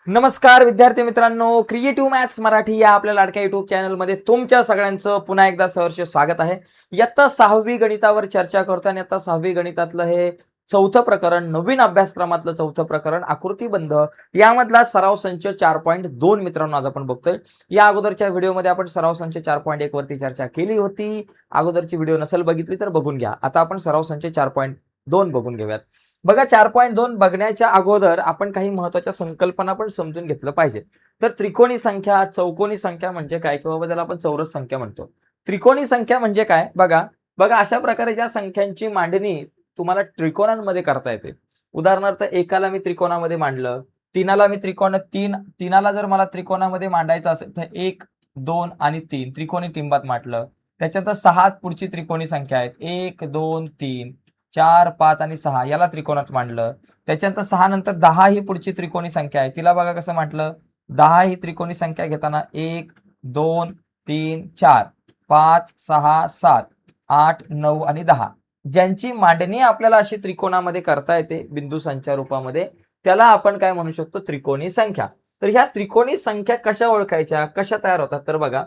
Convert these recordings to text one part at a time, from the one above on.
नमस्कार विद्यार्थी मित्रांनो, क्रिएटिव्ह मॅथ्स मराठी या आपल्या लाडक्या युट्यूब चॅनलमध्ये तुमच्या सगळ्यांचं पुन्हा एकदा सहर्ष स्वागत आहे. इयत्ता 6वी गणितावर चर्चा करतो आणि आता 6वी गणितातलं हे चौथं प्रकरण, नवीन अभ्यासक्रमातलं चौथं प्रकरण आकृतीबंध यामधला सराव संच 4.2 मित्रांनो आज आपण बघतोय. या अगोदरच्या व्हिडिओमध्ये आपण सराव संच 4.1 वरती चर्चा केली होती. अगोदरची व्हिडिओ नसेल बघितली तर बघून घ्या. आता आपण सराव संच 4.2 बघून घेऊयात. बघा 4.2 बघण्याच्या अगोदर आपण काही महत्त्वाच्या संकल्पना पण समजून घेतलं पाहिजे. तर त्रिकोणी संख्या, चौकोनी संख्या म्हणजे काय किंवा त्याला आपण चौरस संख्या म्हणतो. त्रिकोणी संख्या म्हणजे काय? बघा बघा अशा प्रकारे ज्या संख्यांची मांडणी तुम्हाला त्रिकोणांमध्ये करता येते. उदाहरणार्थ एकाला मी त्रिकोणामध्ये मांडलं, तीनाला मी तीनाला जर मला त्रिकोणामध्ये मांडायचं असेल तर 1, 2 आणि 3 त्रिकोणी टिंबात मांडलं. त्याच्यानंतर 6 पुढची त्रिकोणी संख्या आहेत. 1, 2, 3, 4, 5 आणि 6 याला त्रिकोणात मांडलं. त्याच्यानंतर 6 नंतर 10 ही पुढची त्रिकोणी संख्या आहे. तिला बघा कसं म्हटलं, 10 ही त्रिकोणी संख्या घेताना 1, 2, 3, 4, 5, 6, 7, 8, 9 आणि 10 ज्यांची मांडणी आपल्याला अशी त्रिकोणामध्ये करता येते बिंदू संच्या रूपामध्ये, त्याला आपण काय म्हणू शकतो? त्रिकोणी संख्या. तर ह्या त्रिकोणी संख्या कशा ओळखायच्या, कशा तयार होतात? तर बघा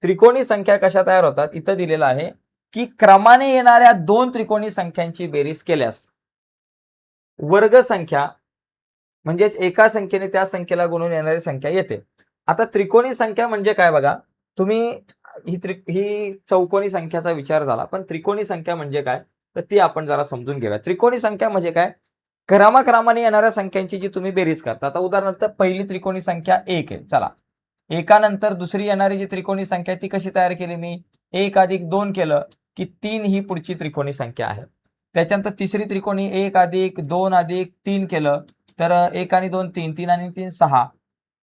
त्रिकोणी संख्या कशा तयार होतात इथं दिलेलं आहे की क्रमाने येणाऱ्या दोन त्रिकोणी संख्यांची बेरीज केल्यास वर्ग संख्या म्हणजेच एका संख्येने त्या संख्येला गुणून येणारी संख्या येते. आता त्रिकोणी संख्या म्हणजे काय? बघा तुम्ही ही चौकोनी संख्याचा विचार झाला, पण त्रिकोणी संख्या म्हणजे काय तर ती आपण जरा समजून घेऊया. त्रिकोणी संख्या म्हणजे काय? क्रमाक्रमाने येणाऱ्या संख्यांची जी तुम्ही बेरीज करता. आता उदाहरणार्थ पहिली त्रिकोणी संख्या 1 आहे. चला एकानंतर दुसरी येणारी जी त्रिकोणी संख्या ती कशी तयार केली मी? 1 अधिक 2 केलं की 3 ही पुढची त्रिकोणी संख्या आहे. त्याच्यानंतर तिसरी त्रिकोणी 1 अधिक 2 अधिक 3 केलं तर 1 आणि 2 3, 3 आणि 3 6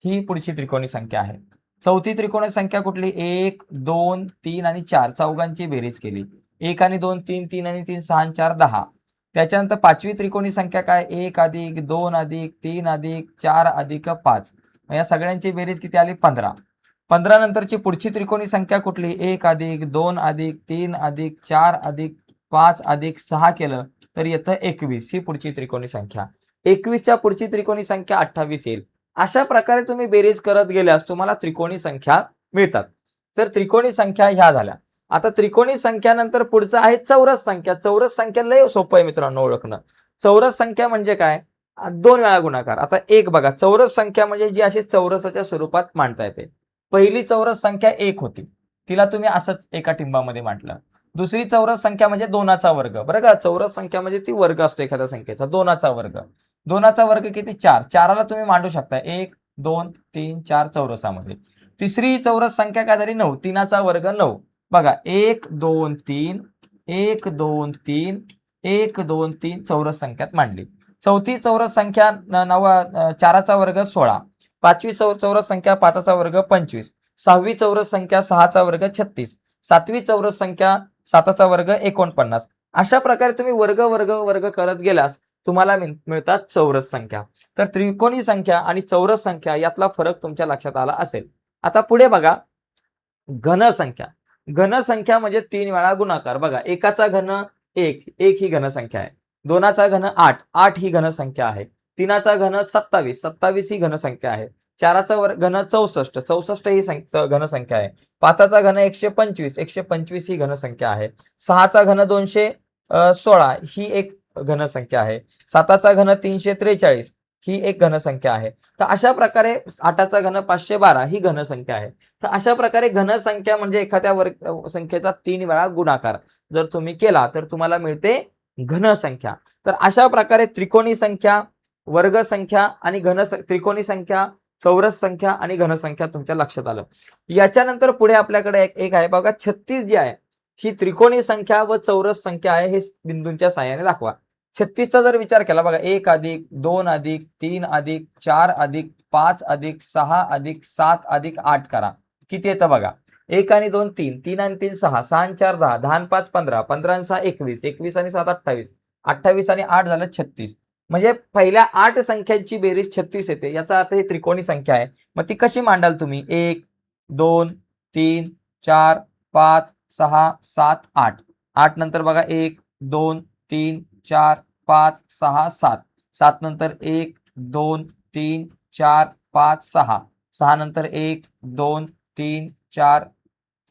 ही पुढची त्रिकोणी संख्या आहे. चौथी त्रिकोणी संख्या कुठली? 1, 2, 3 आणि 4 चौघांची बेरीज केली. 1 आणि 2 3, 3 आणि 3 6 आणि 4 10. त्याच्यानंतर पाचवी त्रिकोणी संख्या काय? 1 अधिक 2 अधिक 3 अधिक 4 अधिक 5 या सगळ्यांची बेरीज किती आली? 15. 15 नंतरची पुढची त्रिकोणी संख्या कुठली? 1 अधिक 2 अधिक 3 अधिक 4 अधिक 5 अधिक 6 केलं तर येतं 21 ही पुढची त्रिकोणी संख्या. 21च्या पुढची त्रिकोणी संख्या 28 येईल. अशा प्रकारे तुम्ही बेरीज करत गेल्यास तुम्हाला त्रिकोणी संख्या मिळतात. तर त्रिकोणी संख्या ह्या झाल्या. आता त्रिकोणी संख्यानंतर पुढचं आहे चौरस संख्या. चौरस संख्या लय सोपं आहे मित्रांनो ओळखणं. चौरस संख्या म्हणजे काय? 2 वेळा गुणाकार. आता एक बघा चौरस संख्या म्हणजे जी अशी चौरसाच्या स्वरूपात मांडता येते. पहिली चौरस संख्या 1 होती. तिला तुम्ही असंच एका टिंबामध्ये मांडलं. दुसरी चौरस संख्या म्हणजे 2चा वर्ग. बरं का चौरस संख्या म्हणजे ती वर्ग असतो एखाद्या संख्येचा. 2चा वर्ग. 2चा वर्ग किती? 4. 4ला तुम्ही मांडू शकता 1, 2, 3, 4 चौरसामध्ये. तिसरी चौरस संख्या काय झाली? 9. 3चा वर्ग 9. बघा 1, 2, 3, 1, 2, 3, 1, 2, 3 चौरस संख्यात मांडली. चौथी चौरस संख्या 4चा वर्ग 16. पाचवी चौरस संख्या 5चा वर्ग 25. सहावी चौरस संख्या 6चा वर्ग 36. सातवी चौरस संख्या 7चा वर्ग 49. अशा प्रकारे तुम्ही वर्ग वर्ग वर्ग करत गेल्यास तुम्हाला मिळतात चौरस संख्या. तर त्रिकोणी संख्या आणि चौरस संख्या यातला फरक तुमच्या लक्षात आला असेल. आता पुढे बघा घन संख्या. घन संख्या म्हणजे 3 वेळा गुणाकार. बघा एकाचा घन 1, 1 ही घन संख्या आहे. 2चा घन 8, 8 ही घन संख्या आहे. 3चा घन 27, 27 ही घन संख्या आहे. 4चा घन 64, 64 ही घन संख्या आहे. 5चा घन 125, 125 ही घन संख्या आहे. 6चा घन 216 ही एक घन संख्या आहे. 7चा घन 343 ही एक घन संख्या आहे. तर अशा प्रकारे 8चा घन 512 ही घन संख्या आहे. तर अशा प्रकारे घन संख्या म्हणजे एखाद्या संख्येचा 3 वेळा गुणाकार जर तुम्ही केला तर तुम्हाला मिळते घन संख्या. तर अशा प्रकारे त्रिकोणी संख्या, वर्ग संख्या आणि त्रिकोणी संख्या, चौरस संख्या आणि घन संख्या तुमच्या लक्षात आलं. याच्यानंतर पुढे आपल्याकडे एक आहे बघा 36 जी आहे ही त्रिकोणी संख्या व चौरस संख्या आहे. हे बिंदूंच्या साहाय्याने दाखवा. 36चा जर विचार केला बघा 1 अधिक 2 अधिक 3 अधिक 4 अधिक 5 अधिक 6 अधिक 7 अधिक 8 करा. किती येतं बघा? 1 आणि 2 3, 3 आणि 3 6, 6 आणि 4 10, 10 आणि 5 15, 15 आणि 6 21, 21 आणि 7 28, 28 आणि 8 झालं 36. म्हणजे पहिल्या 8 संख्यांची बेरीज 36 येते. याचा अर्थ ही त्रिकोणी संख्या आहे. मग ती कशी मांडाल तुम्ही? 1, 2, 3, 4, 5, 6, 7, 8. 8 नंतर बघा 1, 2, 3, 4, 5, 6, 7. 7 नंतर 1, 2, 3, 4, 5 6, 6 नंतर 1 2 3 4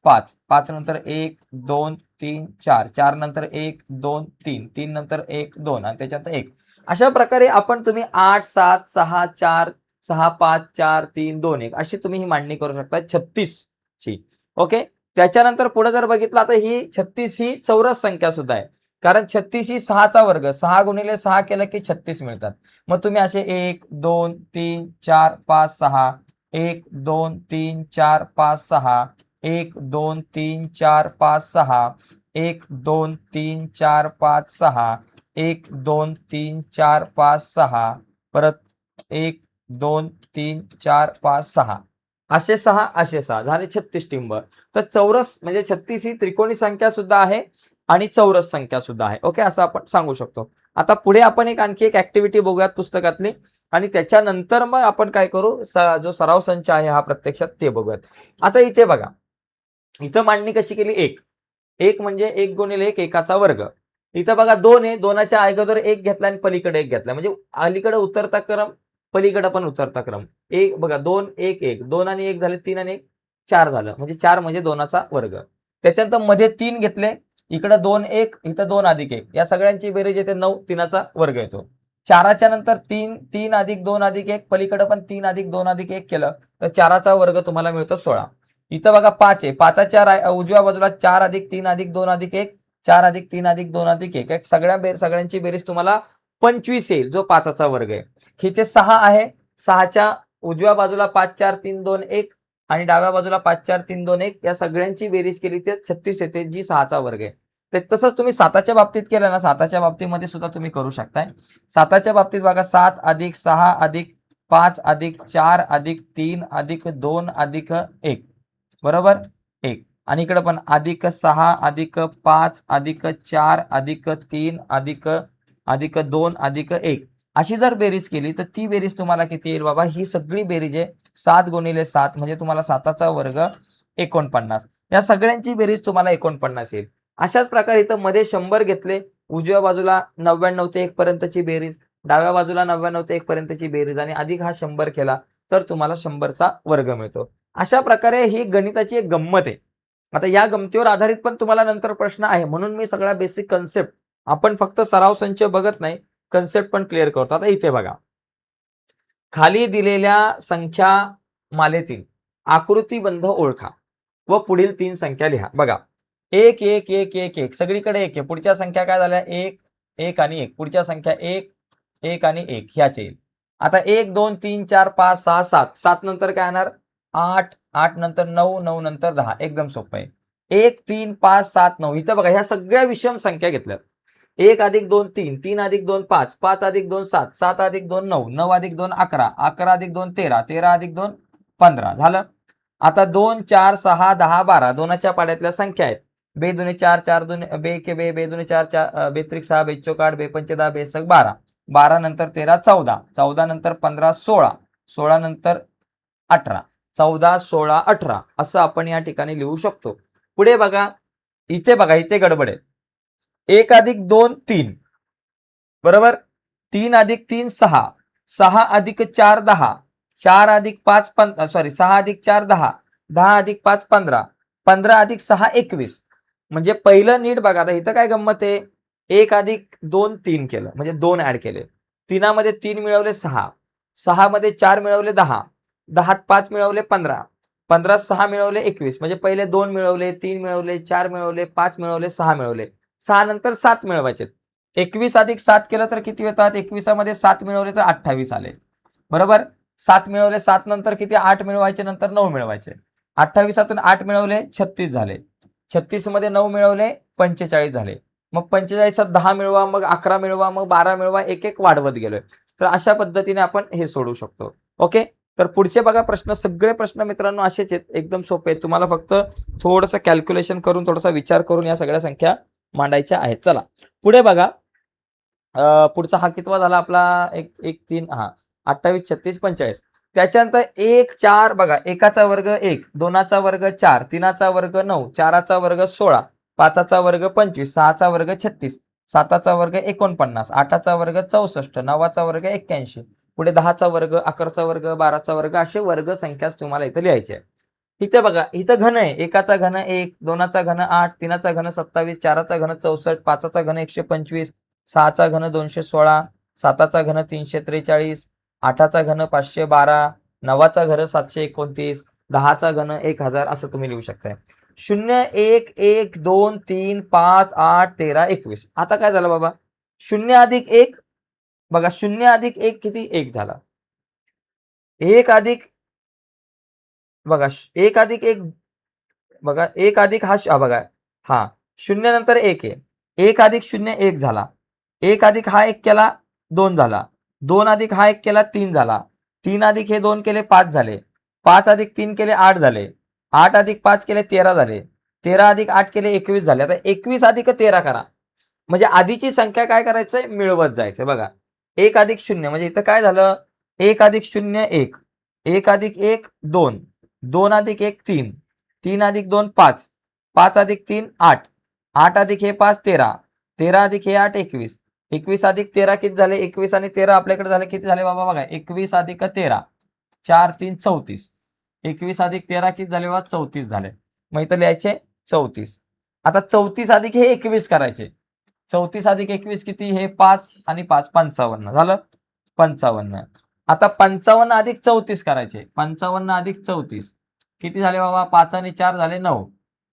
5, 5 नंतर 1 2 3 4, 4 नंतर 1 2 3, 3 नंतर 1 2 आणि त्याच्यानंतर 1. अशा प्रकारे आपण तुम्ही 8 7 6 4 6 5 4 3 2 1 अशी तुम्ही ही मांडणी करू शकता 36 ची. ओके. त्याच्यानंतर पुढे जर बघितलं आता ही 36 ही चौरस संख्या सुद्धा आहे. कारण 36 ही 6चा वर्ग, 6 गुणिले 6 केलं की 36 मिळतात. मग तुम्ही असे 1 2 3 4 5 6, 1 2 3 4 5 6, 1 2 3 4 5 6, 1 2 3 4 5 6, 1 2 3 4 5 6, परत 1 2 3 4 5 6, असे 6 असे 6 झाले 36 टिंब. तर चौरस म्हणजे 36 ही त्रिकोणी संख्या सुद्धा आहे आणि चौरस संख्या सुद्धा आहे. ओके, असं आपण सांगू शकतो. आता पुढे आपण आणखी एक ऍक्टिव्हिटी बघूयात पुस्तकातली आणि त्याच्यानंतर मग आपण काय करू, जो सराव संच आहे हा प्रत्यक्षात ते बघूयात. आता इथे बघा, इथं मांडणी कशी केली, 1 म्हणजे 1 गुणिले 1 एकाचा वर्ग. इथं बघा 2 आहे, 2च्या अगोदर 1 घेतला आणि पलीकडे 1 घेतला, म्हणजे अलीकडे उतरता क्रम पलीकडे पण उतरता क्रम. 1 बघा 2 1 1, 2 आणि 1 झाले, 3 आणि 1 4 झालं, म्हणजे 4 म्हणजे 2चा वर्ग. त्याच्यानंतर मध्ये 3 घेतले, इकडे 2 1, इथं 2 अधिक 1, या सगळ्यांची बेरीज येते 9, 3चा वर्ग येतो. 4च्या नंतर 3 3 अधिक 2 अधिक 1, पलीकडे पण 3 अधिक 2 अधिक 1 केलं तर 4चा वर्ग तुम्हाला मिळतो 16. इथं बघा 5 आहे, 5च्या उजव्या बाजूला 4 अधिक 3 अधिक 2 अधिक 1, 4 अधिक 3 अधिक 2 अधिक 1, सगळ्यांची बेरीज तुम्हाला 25 येईल, जो 5चा वर्ग आहे. इथे 6 आहे, 6च्या उजव्या बाजूला 5 4 3 2 1 आणि डाव्या बाजूला 5 4 3 2 1, या सगळ्यांची बेरीज केली तर 36 येते, जी 6चा वर्ग आहे. तसंच तुम्ही 7च्या बाबतीत केलं ना, 7च्या बाबतीमध्ये सुद्धा तुम्ही करू शकताय. 7च्या बाबतीत बघा 7 अधिक 6 अधिक 5 अधिक 4 अधिक 3 अधिक 2 अधिक 1 बरोबर 1, आणि इकडे पण अधिक 6 अधिक 5 अधिक 4 अधिक 3 अधिक 2 अधिक 1, अशी जर बेरीज केली तर ती बेरीज तुम्हाला किती येईल बाबा, ही सगळी बेरीज आहे 7 गुणिले 7, म्हणजे तुम्हाला 7चा वर्ग 49. या सगळ्यांची बेरीज तुम्हाला 49 येईल. अशाच प्रकारे इथं मध्ये 100 घेतले, उजव्या बाजूला 99 ते 1 पर्यंतची बेरीज, डाव्या बाजूला 99 ते 1 पर्यंतची बेरीज आणि अधिक हा 100 केला तर तुम्हाला 100चा वर्ग मिळतो. अशा प्रकारे ही गणिताची एक गंमत आहे. आता या गमतीवर आधारित पण तुम्हाला नंतर प्रश्न आहे, म्हणून मी सगळ्या बेसिक कन्सेप्ट, आपण फक्त सराव संच बघत नाही, कन्सेप्ट पण क्लिअर करतो. आता इथे बघा, खाली दिलेल्या संख्या मालेतील आकृतीबंध ओळखा व पुढील 3 संख्या लिहा. बघा 1 1 1 1 1, सगळीकडे 1 आहे. पुढच्या संख्या काय झाल्या, 1 1 आणि 1, पुढच्या संख्या 1 1 आणि 1 ह्याच येईल. आता 1 2 3 4 5 6 7, 7 नंतर काय येणार 8, 8 नंतर 9, 9 नंतर 10, एकदम सोपं आहे. 1 3 5 7 9, इथं बघा ह्या सगळ्या विषम संख्या घेतल्यात. 1 अधिक 2 3, 3 अधिक 2 5, 5 अधिक 2 7, 7 अधिक 2 9, 9 अधिक 2 11, 11 अधिक 2 13, 13 अधिक 2 15 झालं. आता 2 4 6 10 12 दोनाच्या पाड्यातल्या संख्या आहेत. बे दुने 4 4 दुने बे के बे, बे दुने 4 4, बे त्रिक 6, बे चौक 8, बे पंचे 10, बे सक 12, 12 नंतर 13 14, 14 नंतर 15 16, 16 नंतर 18, 14 16 18 असं आपण या ठिकाणी लिहू शकतो. पुढे बघा, इथे बघा, इथे गडबड आहे. 1 अधिक 2 3 बरोबर, 3 अधिक 3 6, 6 अधिक 4 10, 4 अधिक 5 6 अधिक 4 10, 10 अधिक 5 15, 15 अधिक 6 21. म्हणजे पहिलं नीट बघा, आता इथं काय गंमत आहे, 1 अधिक 2 3 केलं म्हणजे 2 ऍड केले, 3 मध्ये 3 मिळवले 6, 6 मध्ये 4 मिळवले 10, 10 5 मिळवले 15, 15 6 मिळवले 21, म्हणजे पहिले 2 मिळवले, 3 मिळवले, 4 मिळवले, 5 मिळवले, 6 मिळवले, 6 नंतर 7 मिळवायचे. 21 अधिक 7 केलं तर किती होतात, 21 मध्ये 7 मिळवले तर 28 आले बरोबर. 7 मिळवले, 7 नंतर किती 8 मिळवायचे, नंतर 9 मिळवायचे, 28तून 8 मिळवले 36 झाले, 36 मध्ये 9 मिळवले 45 झाले, मग 45 10 मिळवा, मग 11 मिळवा, मग 12 मिळवा, एक एक वाढवत गेलोय. तर अशा पद्धतीने आपण हे सोडू शकतो. ओके, तर पुढचे बघा प्रश्न, सगळे प्रश्न मित्रांनो असेच आहेत, एकदम सोपे आहेत. तुम्हाला फक्त थोडंसं कॅल्क्युलेशन करून, थोडासा विचार करून या सगळ्या संख्या मांडायच्या आहेत. चला पुढे बघा, पुढचा हा कितवा झाला आपला, 1 1 3 हा 28 36 45. त्याच्यानंतर 1 4 बघा, 1चा वर्ग 1, 2चा वर्ग 4, 3चा वर्ग 9, 4चा वर्ग 16, 5चा वर्ग 25, 6चा वर्ग 36, 7चा वर्ग 49, 8चा वर्ग 64, 9चा वर्ग 81, पुढे 10चा वर्ग, 11चा वर्ग, 12चा वर्ग असे वर्ग संख्याच तुम्हाला इथं लिहायचे आहे. इथं बघा, इथं घन आहे. 1चा घन 1, 2चा घन 8, 3चा घन 27, 4चा घन 64, 5चा घन 125, 6चा घन 216, 7चा घन 343, 8चा घन 512, 9चा घन 729, 10चा घन 1000 असं तुम्ही लिहू शकताय. 0, 1, 1, 2, 3, 5, 8, 13, 21. आता काय झालं बाबा? 0 अधिक 1 बघा, 0 अधिक 1 किती? 1 झाला. 1 अधिक बघा 1 अधिक 1 बघा 1 अधिक हा बघा हा 0 नंतर 1 आहे. 1 अधिक 0 1 झाला. 1 अधिक हा 1 केला 2 झाला. 2 अधिक हा 1 केला 3 झाला. 3 अधिक हे 2 केले 5 झाले. 5 अधिक 3 केले 8 झाले. 8 अधिक 5 केले 13 झाले. 13 अधिक 8 केले 21 झाले. आता 21 अधिक 13 करा. म्हणजे आधीची संख्या काय करायचंय? मिळवत जायचंय. बघा 1 अधिक 0 म्हणजे इथं काय झालं? 1 अधिक 0 1, 1 अधिक 1 2, 2 अधिक 1 3, 3 अधिक 2 5, 5 अधिक 3 8, 8 अधिक हे 5 13, 13 अधिक हे 8 21, 21 अधिक 13 किती झाले? 21 आणि 13 आपल्याकडे झाले किती झाले बाबा? बघा 21 अधिक 13 4 3 34, 21 अधिक 13 किती झाले बाबा? 34 झाले. मग इथं लिहायचे 34. आता 34 अधिक हे 21 करायचे. 34 अधिक 21 किती? हे 5 आणि 5 55 झालं. 55. आता 55 अधिक 34 करायचे. 55 अधिक 34 किती झाले बाबा? 5 आणि 4 झाले 9,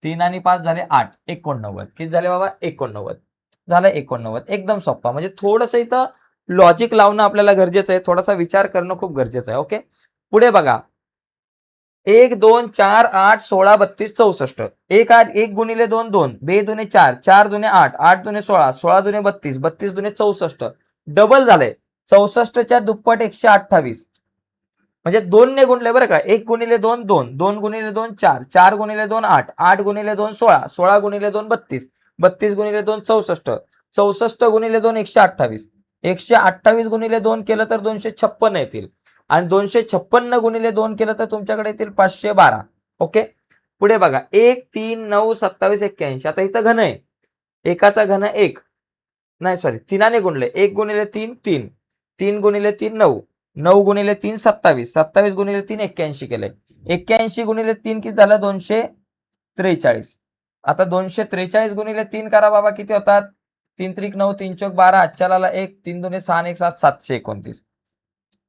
3 आणि 5 झाले 8, 89. किती झाले बाबा? 89. झालं 89. एकदम सोपा. म्हणजे थोडंसं इथं लॉजिक लावणं आपल्याला गरजेचं आहे. थोडासा विचार करणं खूप गरजेचं आहे. ओके. पुढे बघा 1 2 4 8 16 32 64. 1 गुणिले 2 2, 2 दुने 4, 4 दुने 8, 8 दुने 16, 16 दुने 32, 32 दुने 64. डबल झालंय. 64च्या दुप्पट 128. म्हणजे 2 ने गुणले बरं का. 1 गुणिले 2 2, 2 गुणिले 2 4, 4 गुणिले 2 8, 8 गुणिले 2 16, 16 गुणिले 2 32, 32 गुणिले 2 64, 64 गुणिले 2 128. 128 गुणिले 2 केलं तर 256 येतील. आणि 256 गुणिले 2 केलं तर तुमच्याकडे येतील 512. ओके. पुढे बघा 1 3 9 27 81. आता इथं घन आहे. एकाचा घन 1 नाही सॉरी 3 ने गुणले. 1 गुणिले 3 3, 3 गुणिले 3 9, 9 गुणिले 3 27, 27 गुणिले 3 81 केले. 81 गुणिले 3 किती झालं? 243. आता 243 गुणिले 3 करा बाबा, किती होतात? 3 त्रिक 9, 3 चौक 12, हातच्याला 1, 3 दुने 6 आणि 1 7, 729.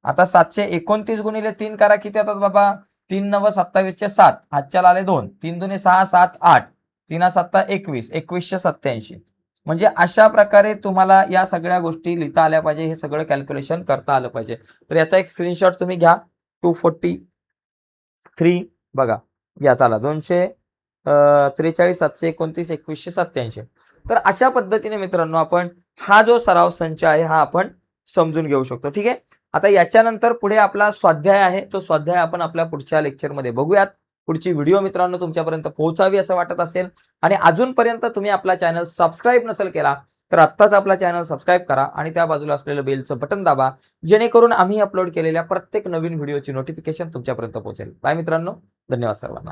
आता 729 गुणिले 3 करा, किती होतात बाबा? 3 9 27 चे 7, हातच्याला आले 2, 3 दुने 6 7 8, 3 7 21, 2187. म्हणजे अशा प्रकारे तुम्हाला या सगळ्या गोष्टी लिहिता आल्या पाहिजे. हे सगळं कॅल्क्युलेशन करता आलं पाहिजे. तर याचा एक स्क्रीनशॉट तुम्ही घ्या. 243 बघा घ्या. चला 243 729 2187. तर अशा पद्धतीने मित्रांनो आपण हा जो सराव संच आहे हा आपण समजून घेऊ शकतो. ठीक आहे. आता याच्यानंतर पुढे आपला स्वाध्याय आहे. तो स्वाध्याय आपण आपल्या पुढच्या लेक्चरमध्ये बघूयात. पुढची व्हिडिओ मित्रांनो तुमच्यापर्यंत पोहोचावी असं वाटत असेल आणि अजूनपर्यंत तुम्ही आपला चॅनल सबस्क्राईब नसेल केला तर आत्ताच आपला चॅनल सबस्क्राईब करा आणि त्या बाजूला असलेलं बेलचं बटन दाबा, जेणेकरून आम्ही अपलोड केलेल्या प्रत्येक नवीन व्हिडिओची नोटिफिकेशन तुमच्यापर्यंत पोहोचेल. बाय मित्रांनो. धन्यवाद सर्वांना.